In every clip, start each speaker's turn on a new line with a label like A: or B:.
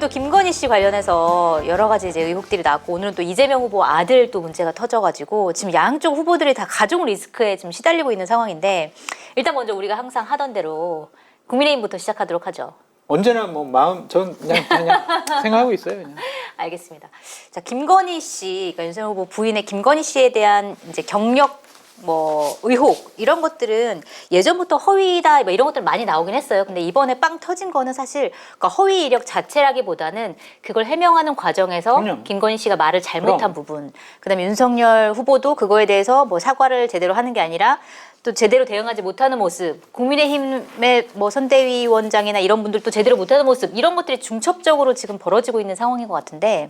A: 오늘도 김건희 씨 관련해서 여러 가지 이제 의혹들이 나왔고 오늘은 또 이재명 후보 아들 또 문제가 터져가지고 지금 양쪽 후보들이 다 가족 리스크에 좀 시달리고 있는 상황인데 일단 먼저 우리가 항상 하던 대로 국민의힘부터 시작하도록 하죠.
B: 언제나 뭐 마음 전 그냥 생각하고 있어요. 그냥.
A: 알겠습니다. 자, 김건희 씨, 그러니까 윤석열 후보 부인의 김건희 씨에 대한 이제 경력 뭐 의혹 이런 것들은 예전부터 허위다 뭐 이런 것들 많이 나오긴 했어요. 근데 이번에 빵 터진 거는 사실 그러니까 허위 이력 자체라기보다는 그걸 해명하는 과정에서
B: 그럼요.
A: 김건희 씨가 말을 잘못한
B: 그럼.
A: 부분, 그다음에 윤석열 후보도 그거에 대해서 뭐 사과를 제대로 하는 게 아니라 또 제대로 대응하지 못하는 모습, 국민의힘의 뭐 선대위원장이나 이런 분들도 제대로 못하는 모습 이런 것들이 중첩적으로 지금 벌어지고 있는 상황인 것 같은데.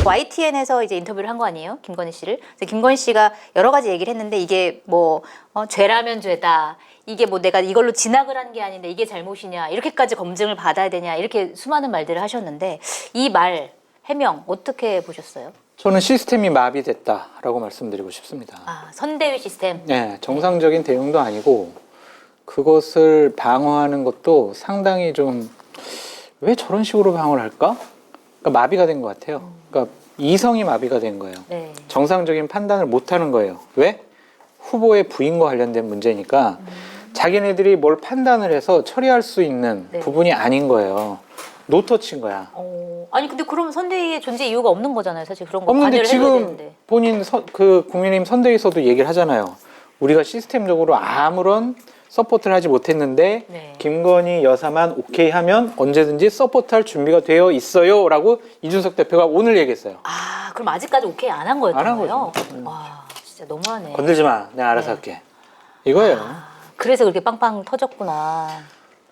A: YTN에서 이제 인터뷰를 한 거 아니에요? 김건희 씨를. 그래서 김건희 씨가 여러 가지 얘기를 했는데 이게 뭐 죄라면 죄다. 이게 뭐 내가 이걸로 진학을 한 게 아닌데 이게 잘못이냐. 이렇게까지 검증을 받아야 되냐. 이렇게 수많은 말들을 하셨는데 이 말, 해명 어떻게 보셨어요?
B: 저는 시스템이 마비됐다라고 말씀드리고 싶습니다.
A: 아, 선대위 시스템.
B: 네, 정상적인 대응도 아니고 그것을 방어하는 것도 상당히 좀 왜 저런 식으로 방어를 할까? 그러니까 마비가 된 것 같아요. 그러니까 이성이 마비가 된 거예요.
A: 네.
B: 정상적인 판단을 못 하는 거예요. 왜? 후보의 부인과 관련된 문제니까 자기네들이 뭘 판단을 해서 처리할 수 있는
A: 네.
B: 부분이 아닌 거예요. 노터치인 거야.
A: 아니 근데 그러면 선대위의 존재 이유가 없는 거잖아요. 사실 그런 거
B: 없는데
A: 관여를 해줘야
B: 지금
A: 되는데.
B: 본인 그 국민의힘 선대위에서도 얘기를 하잖아요. 우리가 시스템적으로 아무런 서포트를 하지 못했는데
A: 네.
B: 김건희 여사만 오케이 하면 언제든지 서포트할 준비가 되어 있어요 라고 이준석 대표가 오늘 얘기했어요.
A: 아, 그럼 아직까지 오케이 안 한 거였던
B: 안 한
A: 거예요?
B: 거죠.
A: 와, 진짜 너무하네.
B: 건들지 마. 내가 알아서
A: 네.
B: 할게. 이거예요.
A: 그래서 그렇게 빵빵 터졌구나.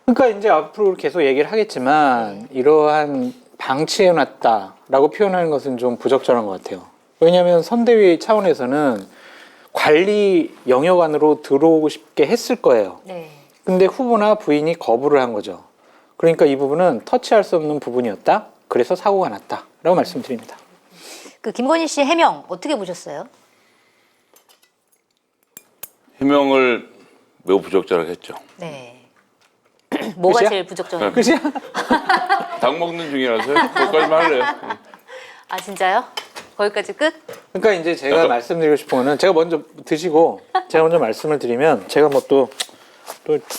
B: 그러니까 이제 앞으로 계속 얘기를 하겠지만 이러한 방치해놨다라고 표현하는 것은 좀 부적절한 것 같아요. 왜냐하면 선대위 차원에서는 관리 영역 안으로 들어오고 싶게 했을 거예요.
A: 네.
B: 근데 후보나 부인이 거부를 한 거죠. 그러니까 이 부분은 터치할 수 없는 부분이었다. 그래서 사고가 났다라고 말씀드립니다.
A: 그 김건희 씨 해명 어떻게 보셨어요?
C: 해명을 매우 부적절하게 했죠.
A: 네. 뭐가
B: 끝이야?
A: 제일 부적절해요?
B: 그지?
C: 닭 먹는 중이라서요. 거기까지만 할래요.
A: 아 진짜요? 거기까지 끝?
B: 그러니까 이제 제가 말씀드리고 싶은 거는 제가 먼저 드시고 제가 먼저 말씀을 드리면 제가 뭐 또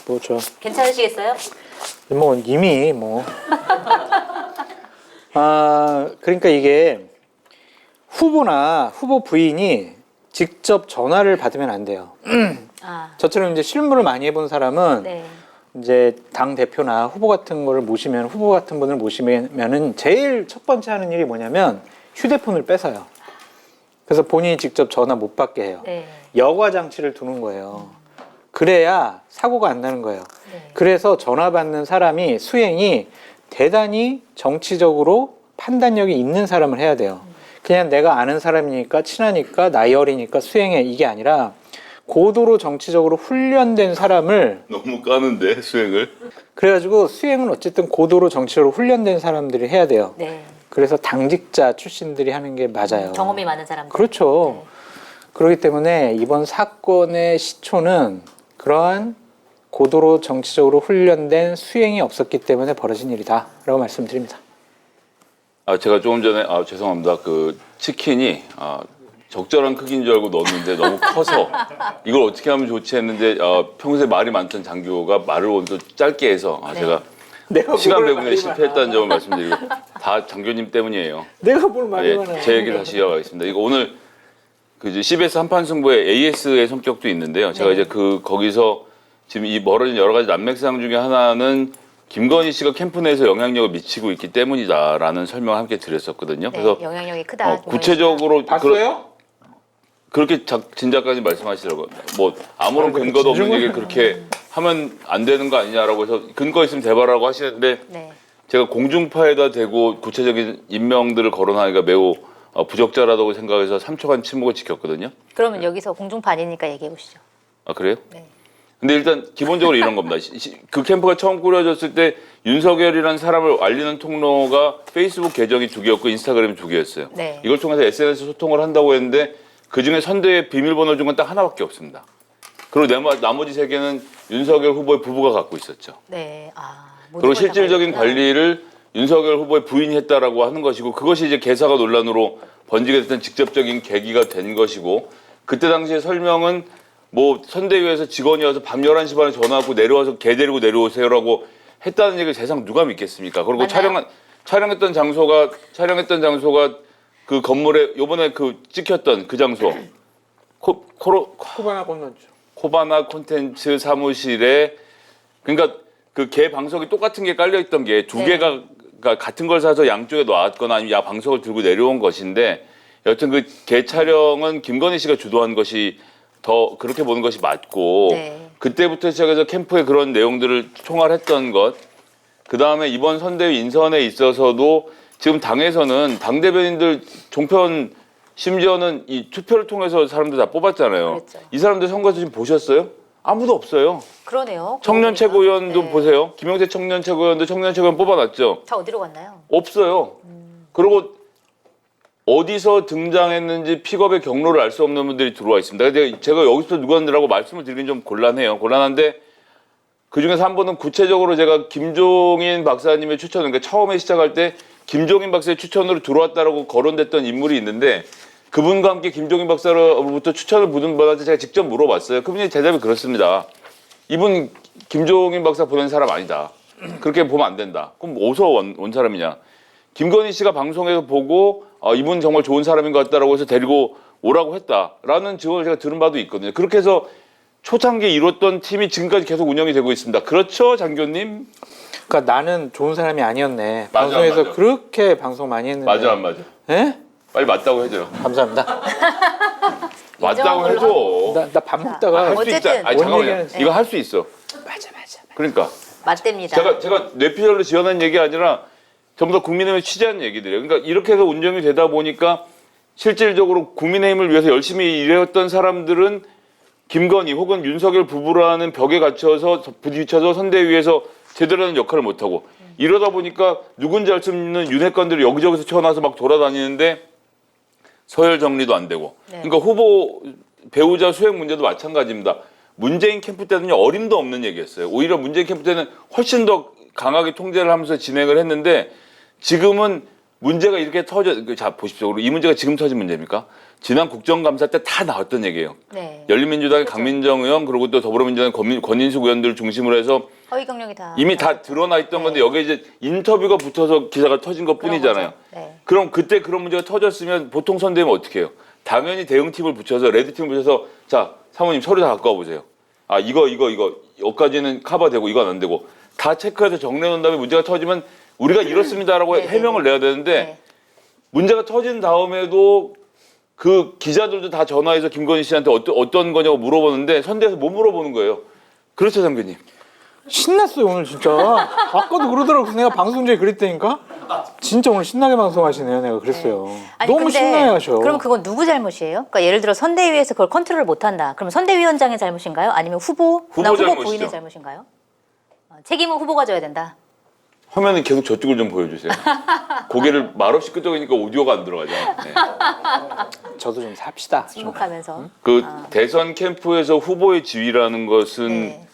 B: 뭐 저
A: 괜찮으시겠어요?
B: 뭐 이미 뭐 그러니까 이게 후보나 후보 부인이 직접 전화를 받으면 안 돼요.
A: 아,
B: 저처럼 이제 실무를 많이 해본 사람은
A: 네.
B: 이제 당 대표나 후보 같은 거를 모시면 후보 같은 분을 모시면은 제일 첫 번째 하는 일이 뭐냐면 휴대폰을 뺏어요. 그래서 본인이 직접 전화 못 받게 해요.
A: 네.
B: 여과 장치를 두는 거예요. 그래야 사고가 안 나는 거예요.
A: 네.
B: 그래서 전화 받는 사람이 수행이 대단히 정치적으로 판단력이 있는 사람을 해야 돼요. 그냥 내가 아는 사람이니까 친하니까 나이 어리니까 수행해 이게 아니라 고도로 정치적으로 훈련된 사람을
C: 너무 까는데 수행을.
B: 그래가지고 수행은 어쨌든 고도로 정치적으로 훈련된 사람들이 해야 돼요.
A: 네.
B: 그래서 당직자 출신들이 하는 게 맞아요.
A: 경험이 많은 사람들.
B: 그렇죠.
A: 네.
B: 그렇기 때문에 이번 사건의 시초는 그러한 고도로 정치적으로 훈련된 수행이 없었기 때문에 벌어진 일이다라고 말씀드립니다.
C: 제가 조금 전에 죄송합니다. 그 치킨이 적절한 크기인 줄 알고 넣었는데 너무 커서 이걸 어떻게 하면 좋지 했는데 평소에 말이 많던 장교가 말을 오늘 짧게 해서
A: 네.
C: 제가
B: 내가
C: 시간
B: 뭘
C: 배분에
B: 말이
C: 실패했다는
B: 많아.
C: 점을 말씀드리고 다 장교님 때문이에요.
B: 내가 뭘 말이 많아.
C: 제 얘기 다시 이어가겠습니다. 이거 오늘 그 이제 CBS 한판 승부의 AS의 성격도 있는데요. 제가
A: 네.
C: 이제 거기서 지금 이 벌어진 여러 가지 난맥상 중에 하나는 김건희 씨가 캠프 내에서 영향력을 미치고 있기 때문이다라는 설명을 함께
A: 네,
C: 드렸었거든요. 그래서
A: 영향력이 크다.
C: 구체적으로
B: 봤어요?
C: 그렇게 진 작가님 말씀하시더라고요. 뭐 아무런 근거도 없는 얘기를 그렇게 하면 안 되는 거 아니냐라고 해서 근거 있으면 대발하라고 하시는데
A: 네.
C: 제가 공중파에다 대고 구체적인 인명들을 거론하기가 매우 부적절하다고 생각해서 3초간 침묵을 지켰거든요.
A: 그러면 여기서 공중파 아니니까 얘기해 보시죠.
C: 아 그래요?
A: 네.
C: 근데 일단 기본적으로 이런 겁니다. 그 캠프가 처음 꾸려졌을 때 윤석열이라는 사람을 알리는 통로가 페이스북 계정이 2개였고 인스타그램이 2개였어요.
A: 네.
C: 이걸 통해서 SNS 소통을 한다고 했는데 그중에 선대의 비밀번호 준 건 딱 하나밖에 없습니다. 그리고 나머지 3개는 윤석열 후보의 부부가 갖고 있었죠.
A: 네.
C: 그리고 실질적인 관리를 윤석열 후보의 부인이 했다라고 하는 것이고 그것이 이제 개사가 논란으로 번지게 됐던 직접적인 계기가 된 것이고 그때 당시에 설명은 뭐 선대위에서 직원이 와서 밤 11시 반에 전화하고 내려와서 개 데리고 내려오세요라고 했다는 얘기를 세상 누가 믿겠습니까? 그리고
A: 맞나요?
C: 촬영했던 장소가 그 건물에 요번에 그 찍혔던 그 장소
B: 코바나 건너죠.
C: 코바나 콘텐츠 사무실에 그러니까 그 개 방석이 똑같은 게 깔려 있던 게 두
A: 네.
C: 개가 그러니까 같은 걸 사서 양쪽에 놨거나 아니면 방석을 들고 내려온 것인데 여튼 그 개 촬영은 김건희 씨가 주도한 것이 더 그렇게 보는 것이 맞고
A: 네.
C: 그때부터 시작해서 캠프에 그런 내용들을 총괄했던 것 그다음에 이번 선대위 인선에 있어서도 지금 당에서는 당 대변인들 종편 심지어는 이 투표를 통해서 사람들 다 뽑았잖아요.
A: 그랬죠.
C: 이 사람들 선거에서 지금 보셨어요? 아무도 없어요.
A: 그러네요.
C: 청년
A: 그러고
C: 최고위원도
A: 보니까. 네.
C: 보세요. 김영태 청년 최고위원도 청년 최고위원 뽑아놨죠.
A: 다 어디로 갔나요?
C: 없어요. 그리고 어디서 등장했는지 픽업의 경로를 알 수 없는 분들이 들어와 있습니다. 근데 제가 여기서 누구라고 말씀을 드리긴 좀 곤란해요. 곤란한데 그중에서 한 번은 구체적으로 제가 김종인 박사님의 추천, 그러니까 처음에 시작할 때 김종인 박사의 추천으로 들어왔다라고 거론됐던 인물이 있는데 그분과 함께 김종인 박사로부터 추천을 받은 분한테 제가 직접 물어봤어요. 그분이 대답이 그렇습니다. 이분 김종인 박사 보낸 사람 아니다. 그렇게 보면 안 된다. 그럼 어디서 온 사람이냐? 김건희 씨가 방송에서 보고 이분 정말 좋은 사람인 것 같다라고 해서 데리고 오라고 했다라는 증언을 제가 들은 바도 있거든요. 그렇게 해서 초창기에 이뤘던 팀이 지금까지 계속 운영이 되고 있습니다. 그렇죠, 장교님?
B: 그러니까 나는 좋은 사람이 아니었네.
C: 맞아,
B: 방송에서
C: 맞아.
B: 그렇게 방송 많이 했는데.
C: 맞아, 안 맞아?
B: 예?
C: 빨리 맞다고 해줘요.
B: 감사합니다.
C: 맞다고 해줘.
B: 나 밥 먹다가
C: 할 수 있다.
A: 어쨌든.
C: 아니,
B: 뭔
C: 잠깐만요.
B: 얘기하는지.
C: 이거 할 수 있어.
B: 맞아.
C: 그러니까
A: 맞답니다.
C: 제가 뇌피셜로 지어낸 얘기 아니라 전부 다 국민의힘에 취재한 얘기들이에요. 그러니까 이렇게 해서 운영이 되다 보니까 실질적으로 국민의힘을 위해서 열심히 일해왔던 사람들은 김건희 혹은 윤석열 부부라는 벽에 갇혀서 부딪혀서 선대위에서 제대로 하는 역할을 못하고 이러다 보니까 누군지 알 수 없는 윤핵관들이 여기저기서 튀어나와서 막 돌아다니는데 서열 정리도 안 되고
A: 네.
C: 그러니까 후보 배우자 수행 문제도 마찬가지입니다. 문재인 캠프 때는 어림도 없는 얘기였어요. 오히려 문재인 캠프 때는 훨씬 더 강하게 통제를 하면서 진행을 했는데 지금은 문제가 이렇게 자 보십시오. 이 문제가 지금 터진 문제입니까? 지난 국정감사 때 다 나왔던 얘기예요.
A: 네.
C: 열린민주당의 강민정 의원 그리고 또 더불어민주당의 권인숙 의원들을 중심으로 해서
A: 허위 경력이 다
C: 이미 다 드러나 있던 건데 여기에 이제 인터뷰가 붙어서 기사가 터진 것 뿐이잖아요.
A: 네.
C: 그럼 그때 그런 문제가 터졌으면 보통 선대위면 어떻게 해요? 당연히 대응팀을 붙여서 레드팀을 붙여서 자 사모님 서류 다 갖고 와보세요. 아 이거 여기까지는 커버되고 이건 안 되고 다 체크해서 정리해 놓은 다음에 문제가 터지면 우리가 이렇습니다라고
A: 네,
C: 해명을 내야 되는데
A: 네.
C: 문제가 터진 다음에도 그 기자들도 다 전화해서 김건희 씨한테 어떤 거냐고 물어보는데 선대에서 못 물어보는 거예요. 그렇죠, 장교님?
B: 신났어요 오늘 진짜. 아까도 그러더라고. 그래서 내가 방송 중에 그랬다니까. 진짜 오늘 신나게 방송하시네요. 내가 그랬어요.
A: 아니,
B: 너무
A: 근데
B: 신나게 하셔.
A: 그럼 그건 누구 잘못이에요? 그러니까 예를 들어 선대위에서 그걸 컨트롤을 못한다. 그럼 선대위원장의 잘못인가요? 아니면 후보
C: 잘못이죠.
A: 부인의 잘못인가요? 책임은 후보가 져야 된다.
C: 화면은 계속 저쪽을 좀 보여주세요. 고개를 말없이 끄덕이니까 오디오가 안 들어가죠. 네.
B: 저도 좀 삽시다. 좀.
A: 침묵하면서.
C: 그 대선 캠프에서 후보의 지위라는 것은
A: 네.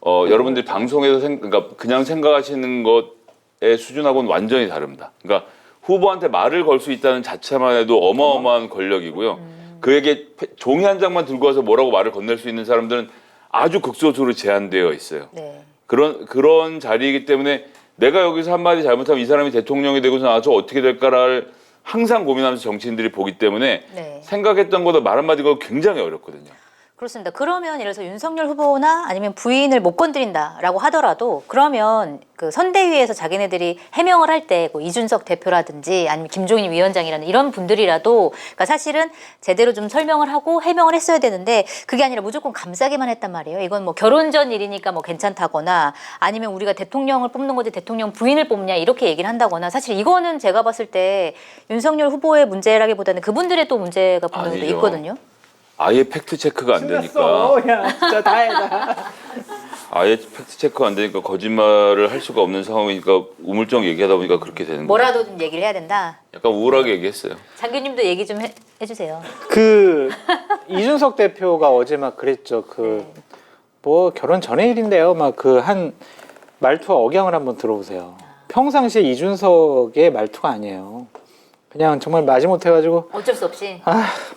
C: 여러분들이 방송에서 그러니까 그냥 생각하시는 것의 수준하고는 완전히 다릅니다. 그러니까 후보한테 말을 걸 수 있다는 자체만 해도 어마어마한 권력이고요. 그에게 종이 한 장만 들고 와서 뭐라고 말을 건넬 수 있는 사람들은 아주 극소수로 제한되어 있어요.
A: 네.
C: 그런 자리이기 때문에 내가 여기서 한마디 잘못하면 이 사람이 대통령이 되고서 나서 어떻게 될까를 항상 고민하면서 정치인들이 보기 때문에
A: 네.
C: 생각했던 것보다 말 한마디가 굉장히 어렵거든요.
A: 그렇습니다. 그러면 예를 들어서 윤석열 후보나 아니면 부인을 못 건드린다라고 하더라도 그러면 그 선대위에서 자기네들이 해명을 할 때 뭐 이준석 대표라든지 아니면 김종인 위원장이라는 이런 분들이라도 그러니까 사실은 제대로 좀 설명을 하고 해명을 했어야 되는데 그게 아니라 무조건 감싸기만 했단 말이에요. 이건 뭐 결혼 전 일이니까 뭐 괜찮다거나 아니면 우리가 대통령을 뽑는 거지 대통령 부인을 뽑냐 이렇게 얘기를 한다거나 사실 이거는 제가 봤을 때 윤석열 후보의 문제라기보다는 그분들의 또 문제가 분명히
C: 아니죠.
A: 있거든요.
C: 아예 팩트 체크가 안 되니까.
B: 야 진짜 다행이다.
C: 아예 팩트 체크가 안 되니까 거짓말을 할 수가 없는 상황이니까 우물정 얘기하다 보니까 그렇게 되는 거예요.
A: 뭐라도 좀 얘기를 해야 된다.
C: 약간 우울하게 얘기했어요.
A: 장교님도 얘기 좀 해주세요.
B: 그 이준석 대표가 어제 막 그랬죠. 그 뭐 결혼 전의 일인데요. 막 그 한 말투와 억양을 한번 들어보세요. 평상시에 이준석의 말투가 아니에요. 그냥 정말 마지못해가지고
A: 어쩔 수 없이.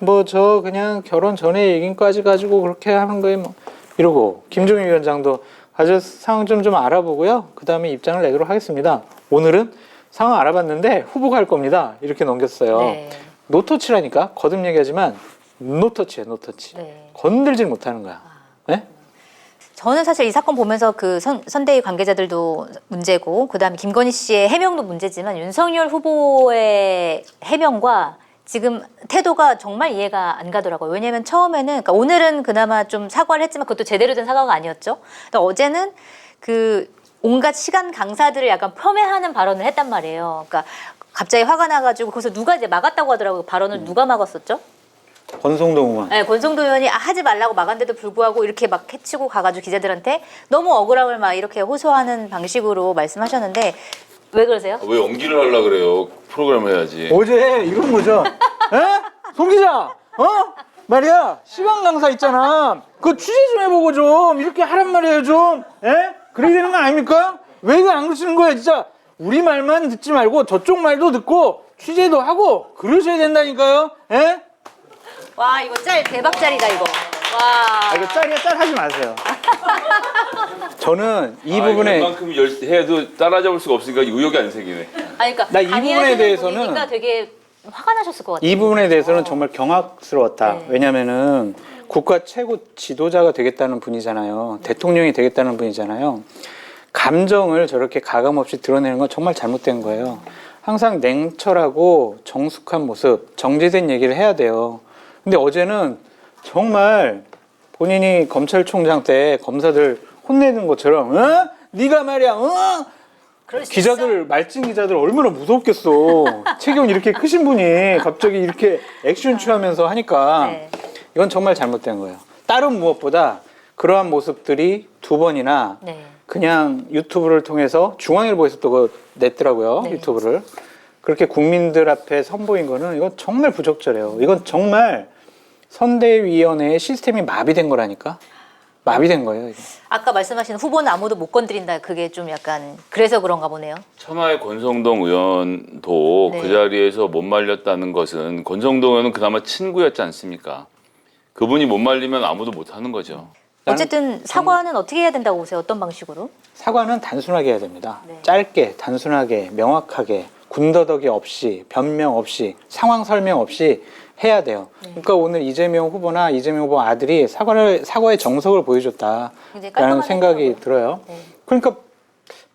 B: 뭐 저 그냥 결혼 전에 얘기까지 가지고 그렇게 하는 거에 뭐 이러고 김종인 위원장도 아주 상황 좀 알아보고요. 그 다음에 입장을 내도록 하겠습니다. 오늘은 상황 알아봤는데 후보가 할 겁니다. 이렇게 넘겼어요.
A: 네.
B: 노터치라니까 거듭 얘기하지만 노터치예요. 노터치.
A: 네.
B: 건들질 못하는 거야. 네?
A: 저는 사실 이 사건 보면서 그 선대위 관계자들도 문제고 그다음에 김건희 씨의 해명도 문제지만 윤석열 후보의 해명과 지금 태도가 정말 이해가 안 가더라고요. 왜냐하면 처음에는 그러니까 오늘은 그나마 좀 사과를 했지만 그것도 제대로 된 사과가 아니었죠. 근데 어제는 그 온갖 시간 강사들을 약간 폄훼하는 발언을 했단 말이에요. 그러니까 갑자기 화가 나가지고 거기서 누가 이제 막았다고 하더라고요. 발언을 누가 막았었죠?
B: 권성동 의원.
A: 네, 권성도 의원이 하지 말라고 막았는데도 불구하고 이렇게 막 해치고 가가지고 기자들한테 너무 억울함을 막 이렇게 호소하는 방식으로 말씀하셨는데 왜 그러세요?
C: 왜 연기를 하려 그래요? 프로그램을 해야지.
B: 어제 이런 거죠. 에? 송 기자, 말이야 시간 강사 있잖아. 그거 취재 좀 해보고 좀 이렇게 하란 말이에요 좀. 에? 그래야 되는 거 아닙니까? 왜 이거 안 그러시는 거예요 진짜. 우리 말만 듣지 말고 저쪽 말도 듣고 취재도 하고 그러셔야 된다니까요. 에?
A: 와 이거 짤 대박짤이다 이거. 와.
B: 이거 짤 하지 마세요. 저는 이 부분에
C: 이만큼 해도 따라잡을 수가 없으니까 의욕이 안 생기네.
A: 아니 그러니까
B: 나이 부분에 대해서는
A: 분위기가 되게 화가 나셨을 것 같아요.
B: 이 부분에 대해서는 정말 경악스러웠다.
A: 네.
B: 왜냐면은 국가 최고 지도자가 되겠다는 분이잖아요. 대통령이 되겠다는 분이잖아요. 감정을 저렇게 가감없이 드러내는 건 정말 잘못된 거예요. 항상 냉철하고 정숙한 모습, 정제된 얘기를 해야 돼요. 근데 어제는 정말 본인이 검찰총장 때 검사들 혼내는 것처럼 네가 말이야
A: 그럴 수
B: 기자들 말진 기자들 얼마나 무섭겠어. 체격이 이렇게 크신 분이 갑자기 이렇게 액션 취하면서 하니까
A: 네.
B: 이건 정말 잘못된 거예요. 다른 무엇보다 그러한 모습들이 두 번이나
A: 네.
B: 그냥 유튜브를 통해서 중앙일보에서 또 그거 냈더라고요.
A: 네.
B: 유튜브를 그렇게 국민들 앞에 선보인 거는 이건 정말 부적절해요. 이건 정말 선대위원회의 시스템이 마비된 거라니까. 마비된 거예요. 이거.
A: 아까 말씀하신 후보는 아무도 못 건드린다. 그게 좀 약간 그래서 그런가 보네요.
C: 천하의 권성동 의원도
A: 네.
C: 그 자리에서 못 말렸다는 것은 권성동 의원은 그나마 친구였지 않습니까? 그분이 못 말리면 아무도 못 하는 거죠.
A: 어쨌든 사과는 어떻게 해야 된다고 보세요? 어떤 방식으로?
B: 사과는 단순하게 해야 됩니다.
A: 네.
B: 짧게, 단순하게, 명확하게, 군더더기 없이, 변명 없이, 상황 설명 없이 해야 돼요.
A: 네.
B: 그러니까 오늘 이재명 후보나 이재명 후보 아들이 사과의 정석을
A: 굉장히
B: 보여줬다라는
A: 깔끔하게
B: 생각이
A: 했더라고요.
B: 들어요.
A: 네.
B: 그러니까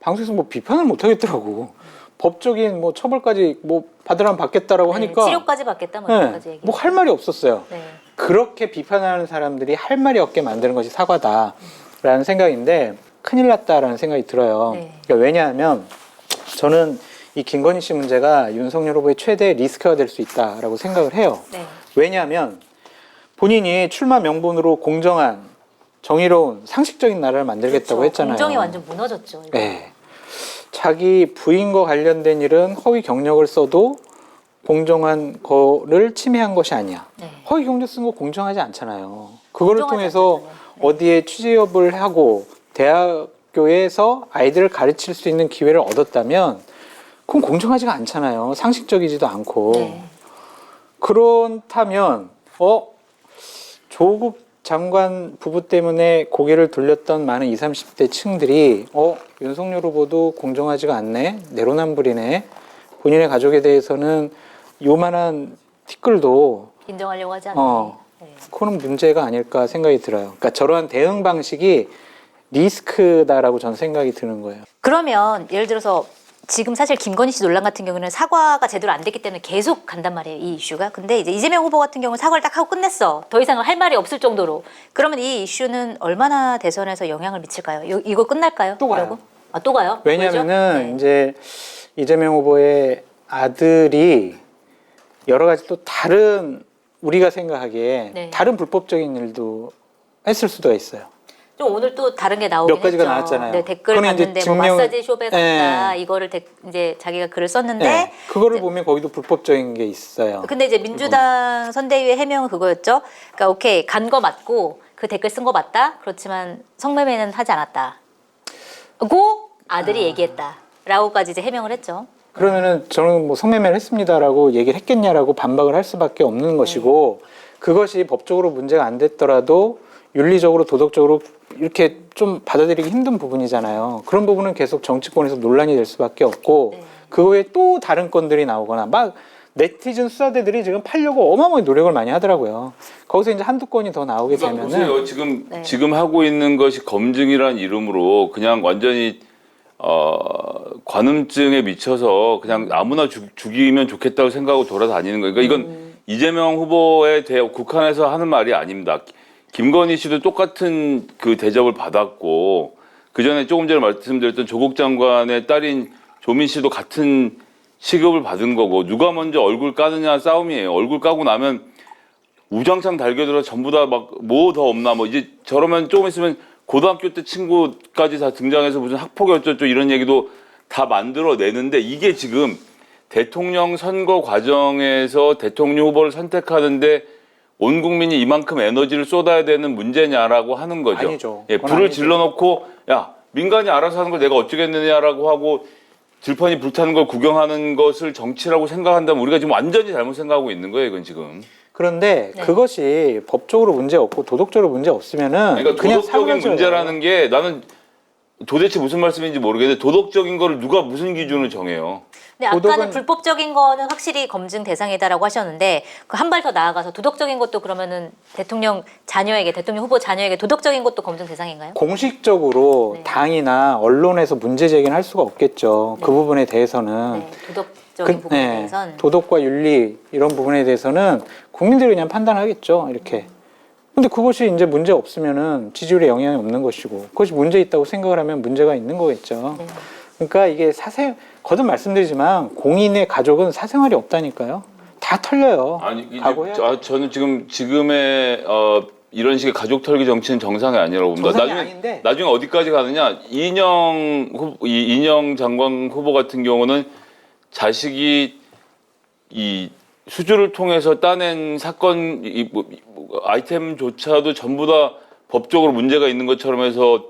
B: 방송에서 뭐 비판을 못 하겠더라고. 법적인 뭐 처벌까지 뭐 받으라면 받겠다라고
A: 네,
B: 하니까
A: 치료까지 받겠다 뭐 이런 까지 얘기.
B: 뭐 할 말이 없었어요.
A: 네.
B: 그렇게 비판하는 사람들이 할 말이 없게 만드는 것이 사과다라는 생각인데 큰일 났다라는 생각이 들어요.
A: 네.
B: 그러니까 왜냐하면 저는 이 김건희 씨 문제가 윤석열 후보의 최대 리스크가 될 수 있다라고 생각을 해요.
A: 네.
B: 왜냐하면 본인이 출마 명분으로 공정한, 정의로운, 상식적인 나라를 만들겠다고
A: 그렇죠.
B: 했잖아요.
A: 공정이 완전 무너졌죠. 이거.
B: 네. 자기 부인과 관련된 일은 허위 경력을 써도 공정한 거를 침해한 것이 아니야.
A: 네.
B: 허위 경력 쓴 거 공정하지 않잖아요. 그거를
A: 공정하지
B: 통해서
A: 않잖아요. 네.
B: 어디에 취재업을 하고 대학교에서 아이들을 가르칠 수 있는 기회를 얻었다면 그건 공정하지가 않잖아요. 상식적이지도 않고.
A: 네.
B: 그렇다면 조국 장관 부부 때문에 고개를 돌렸던 많은 20, 30대 층들이 윤석열 후보도 공정하지가 않네. 내로남불이네. 본인의 가족에 대해서는 요만한 티끌도
A: 인정하려고 하지 않네. 네.
B: 그거는 문제가 아닐까 생각이 들어요. 그러니까 저러한 대응 방식이 리스크다라고 저는 생각이 드는 거예요.
A: 그러면 예를 들어서 지금 사실 김건희 씨 논란 같은 경우는 사과가 제대로 안 됐기 때문에 계속 간단 말이에요, 이 이슈가. 근데 이제 이재명 후보 같은 경우는 사과를 딱 하고 끝냈어. 더 이상 할 말이 없을 정도로. 그러면 이 이슈는 얼마나 대선에서 영향을 미칠까요? 이거 끝날까요?
B: 또 가요.
A: 그러고? 아, 또 가요?
B: 왜냐면은
A: 왜죠? 네.
B: 이제 이재명 후보의 아들이 여러 가지 또 다른 우리가 생각하기에
A: 네.
B: 다른 불법적인 일도 했을 수도 있어요.
A: 또 오늘 또 다른 게 나오긴
B: 몇 가지가
A: 했죠.
B: 나왔잖아요.
A: 네, 댓글
B: 그거는 이제
A: 봤는데 뭐
B: 증명-
A: 마사지 숍에 갔다
B: 네.
A: 이거를 이제 자기가 글을 썼는데
B: 네. 그거를 보면 거기도 불법적인 게 있어요.
A: 근데 이제 민주당 선대위의 해명은 그거였죠. 그러니까 오케이 간 거 맞고 그 댓글 쓴 거 맞다. 그렇지만 성매매는 하지 않았다. 고 아들이 얘기했다라고까지 이제 해명을 했죠.
B: 그러면은 저는 뭐 성매매를 했습니다라고 얘기를 했겠냐라고 반박을 할 수밖에 없는 것이고 그것이 법적으로 문제가 안 됐더라도 윤리적으로 도덕적으로 이렇게 좀 받아들이기 힘든 부분이잖아요. 그런 부분은 계속 정치권에서 논란이 될 수밖에 없고
A: 네.
B: 그 외에 또 다른 건들이 나오거나 막 네티즌 수사대들이 지금 팔려고 어마어마하게 노력을 많이 하더라고요. 거기서 이제 한두 건이 더 나오게 되면은
C: 보세요. 지금
A: 네.
C: 지금 하고 있는 것이 검증이란 이름으로 그냥 완전히 관음증에 미쳐서 그냥 아무나 죽이면 좋겠다고 생각하고 돌아다니는 거예요. 그러니까 이건 이재명 후보에 대해 국한해서 하는 말이 아닙니다. 김건희 씨도 똑같은 그 대접을 받았고 그 전에 조금 전에 말씀드렸던 조국 장관의 딸인 조민 씨도 같은 시급을 받은 거고 누가 먼저 얼굴 까느냐 싸움이에요. 얼굴 까고 나면 우장창 달겨들어 전부 다 막 뭐 더 없나 뭐 이제 저러면 조금 있으면 고등학교 때 친구까지 다 등장해서 무슨 학폭이 어쩌고 이런 얘기도 다 만들어내는데 이게 지금 대통령 선거 과정에서 대통령 후보를 선택하는데 온 국민이 이만큼 에너지를 쏟아야 되는 문제냐라고 하는 거죠.
B: 아니죠.
C: 예,
B: 그건
C: 불을
B: 아니죠.
C: 질러놓고 야 민간이 알아서 하는 걸 내가 어쩌겠느냐라고 하고 들판이 불타는 걸 구경하는 것을 정치라고 생각한다면 우리가 지금 완전히 잘못 생각하고 있는 거예요. 이건 지금.
B: 그런데
A: 네.
B: 그것이 법적으로 문제 없고 도덕적으로 문제 없으면은
C: 그러니까
B: 그냥
C: 도덕적인
B: 사과하죠.
C: 문제라는 게 나는 도대체 무슨 말씀인지 모르겠는데 도덕적인 거를 누가 무슨 기준을 정해요?
A: 근데 아까는
B: 도덕은-
A: 불법적인 거는 확실히 검증 대상이다라고 하셨는데 그 한 발 더 나아가서 도덕적인 것도 그러면은 대통령 후보 자녀에게 도덕적인 것도 검증 대상인가요?
B: 공식적으로
A: 네.
B: 당이나 언론에서 문제 제기는 할 수가 없겠죠. 그
A: 네.
B: 부분에 대해서는
A: 네, 도덕적인 부분에 대해서는
B: 도덕과 윤리 이런 부분에 대해서는 국민들이 그냥 판단하겠죠. 이렇게. 근데 그것이 이제 문제 없으면은 지지율에 영향이 없는 것이고 그것이 문제 있다고 생각을 하면 문제가 있는 거겠죠.
A: 네.
B: 그러니까 이게 거듭 말씀드리지만 공인의 가족은 사생활이 없다니까요. 다 털려요.
C: 아니 이제
B: 각오해야
C: 저는 지금의 이런 식의 가족 털기 정치는 정상이 아니라고 봅니다.
B: 정상이 아닌데.
C: 나중에 어디까지 가느냐? 이인영 장관 후보 같은 경우는 자식이 이 수주를 통해서 따낸 사건 아이템조차도 전부 다 법적으로 문제가 있는 것처럼 해서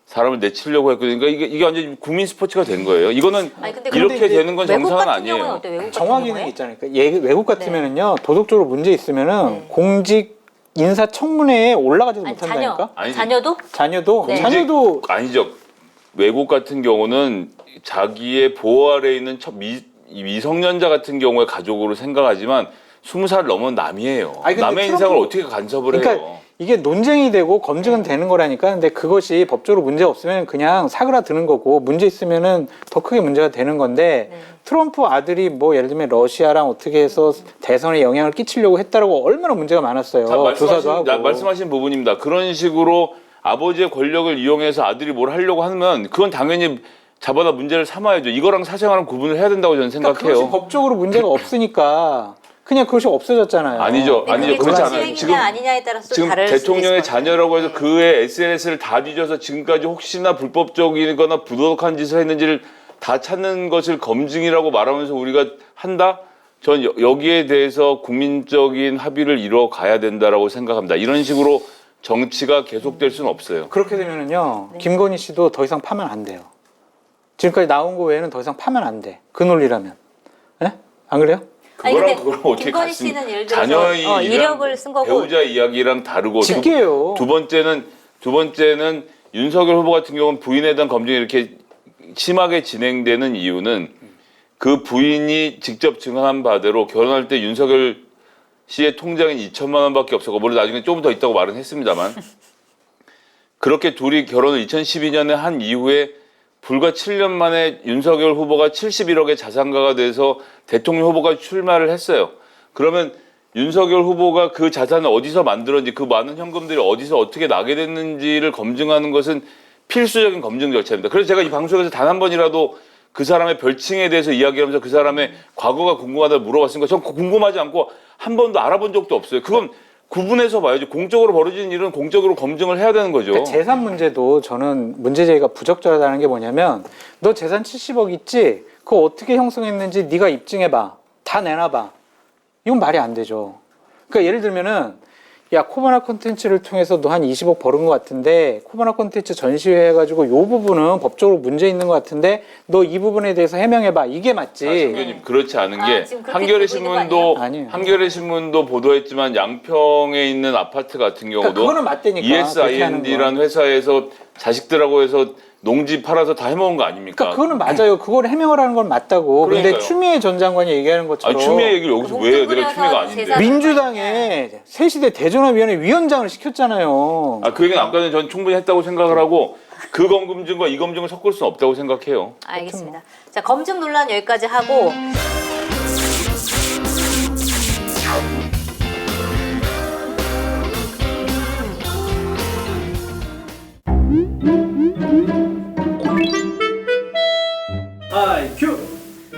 C: 사람을 내치려고 했거든요. 그러니까 이게 완전 국민 스포츠가 된 거예요. 이거는
A: 아니, 근데
C: 이렇게
B: 이제
C: 되는 건
A: 외국
C: 정상은
A: 같은 경우는
C: 아니에요.
A: 어때요? 외국 같은
B: 정확히는
A: 경우에?
B: 있잖아요. 그러니까 외국 같으면은요 도덕적으로 문제 있으면은
A: 네.
B: 공직 인사청문회에 올라가지도
A: 아니,
B: 못한다니까.
C: 아니,
A: 자녀도?
B: 자녀도
A: 네.
B: 자녀도
C: 아니죠. 외국 같은 경우는 자기의 보호 아래에 있는 미성년자 같은 경우에 가족으로 생각하지만 20살 넘은 남이에요.
B: 아니, 근데
C: 남의
B: 트럼프-
C: 인생을 어떻게 간섭을
B: 그러니까
C: 해요?
B: 이게 논쟁이 되고 검증은 되는 거라니까. 근데 그것이 법적으로 문제 없으면 그냥 사그라드는 거고 문제 있으면은 더 크게 문제가 되는 건데
A: 네.
B: 트럼프 아들이 뭐 예를 들면 러시아랑 어떻게 해서 대선에 영향을 끼치려고 했다라고 얼마나 문제가 많았어요.
C: 자,
B: 조사도 하고.
C: 말씀하신 부분입니다. 그런 식으로 아버지의 권력을 이용해서 아들이 뭘 하려고 하면 그건 당연히 잡아다 문제를 삼아야죠. 이거랑 사생활은 구분을 해야 된다고 저는
B: 그러니까
C: 생각해요.
B: 그것이 법적으로 문제가 없으니까 그냥 그것이 없어졌잖아요.
C: 아니죠.
A: 근데
C: 아니죠.
A: 그게
C: 그렇지 않아요.
A: 정치행위냐
C: 지금
A: 아니냐에 따라서 또
C: 지금
A: 다를 수도
C: 대통령의
A: 있을 것 같아요.
C: 자녀라고 해서
A: 네.
C: 그의 SNS를 다 뒤져서 지금까지 혹시나 불법적이거나 부도덕한 짓을 했는지를 다 찾는 것을 검증이라고 말하면서 우리가 한다? 전 여기에 대해서 국민적인 합의를 이뤄 가야 된다라고 생각합니다. 이런 식으로 정치가 계속될 수는 없어요.
B: 그렇게 되면은요,
A: 네.
B: 김건희 씨도 더 이상 파면 안 돼요. 지금까지 나온 거 외에는 더 이상 파면 안 돼. 그 논리라면. 예? 안 그래요?
A: 아니, 근데
C: 그거랑 어떻게
A: 김건희
C: 같은
A: 씨는 예를 들어서
C: 자녀의
A: 이력을 쓴 거고
C: 배우자 이야기랑 다르고
B: 직계예요.
C: 두 번째는 윤석열 후보 같은 경우는 부인에 대한 검증이 이렇게 심하게 진행되는 이유는 그 부인이 직접 증언한 바대로 결혼할 때 윤석열 씨의 통장인 2천만 원밖에 없었고 물론 나중에 조금 더 있다고 말은 했습니다만 그렇게 둘이 결혼을 2012년에 한 이후에 불과 7년 만에 윤석열 후보가 71억의 자산가가 돼서 대통령 후보가 출마를 했어요. 그러면 윤석열 후보가 그 자산을 어디서 만들었는지 그 많은 현금들이 어디서 어떻게 나게 됐는지를 검증하는 것은 필수적인 검증 절차입니다. 그래서 제가 이 방송에서 단 한 번이라도 그 사람의 별칭에 대해서 이야기하면서 그 사람의 과거가 궁금하다고 물어봤으니까 전 궁금하지 않고 한 번도 알아본 적도 없어요. 그건 구분해서 봐야지. 공적으로 벌어진 일은 공적으로 검증을 해야 되는 거죠.
B: 그러니까 재산 문제도 저는 문제 제기가 부적절하다는 게 뭐냐면 너 재산 70억 있지? 그거 어떻게 형성했는지 네가 입증해봐. 다 내놔봐. 이건 말이 안 되죠. 그러니까 예를 들면은 야 코바나 콘텐츠를 통해서 너 한 20억 벌은 것 같은데 코바나 콘텐츠 전시회 해가지고 요 부분은 법적으로 문제 있는 것 같은데 너 이 부분에 대해서 해명해봐. 이게 맞지.
C: 장교님 그렇지 않은 게
A: 지금 그렇게
C: 한겨레
A: 되고 있는 거
C: 신문도
B: 아니에요?
C: 한겨레 신문도 보도했지만 양평에 있는 아파트 같은
B: 그러니까
C: 경우도
B: 그거는 맞다니까. 그렇게 하는
C: ESIND라는 회사에서 자식들하고 해서 농지 팔아서 다 해먹은 거 아닙니까?
B: 그러니까 그거는 맞아요. 그걸 해명을 하는 건 맞다고. 그런데
C: 그러니까요.
B: 추미애 전 장관이 얘기하는 것처럼
C: 아니 추미애 얘기를 여기서 왜 해요? 내가 추미애가 아닌데.
A: 재산-
B: 민주당에 새시대 대전화위원회 위원장을 시켰잖아요.
C: 아, 그 얘기는 아까 전에 전 충분히 했다고 생각을 하고 그 검증과 이 검증을 섞을 수는 없다고 생각해요.
A: 알겠습니다. 자, 검증 논란 여기까지 하고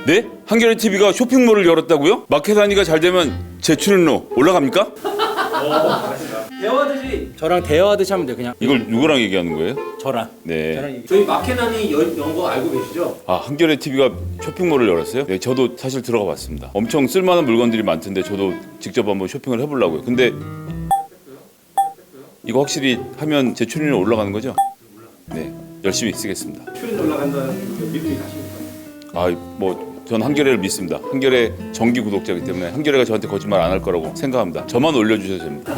C: 네? 한겨레 TV가 쇼핑몰을 열었다고요? 마켓 단위가 잘 되면 제 출연료 올라갑니까?
D: 대화하듯이 저랑 대화하듯이 하면 돼요. 그냥
C: 이걸 누구랑 얘기하는 거예요?
D: 저랑
C: 네.
D: 저희 마케난이 연거 알고 계시죠?
C: 아, 한겨레 TV가 쇼핑몰을 열었어요? 네, 저도 사실 들어가 봤습니다. 엄청 쓸만한 물건들이 많던데 저도 직접 한번 쇼핑을 해보려고요. 근데 이거 확실히 하면 제 출연료 올라가는 거죠? 네, 열심히 쓰겠습니다.
D: 출연 올라간다는 그 믿음이 가십니까?
C: 아, 뭐 전 한겨레를 믿습니다. 한겨레 정기 구독자이기 때문에 한겨레가 저한테 거짓말 안 할 거라고 생각합니다. 저만 올려주셔도 됩니다.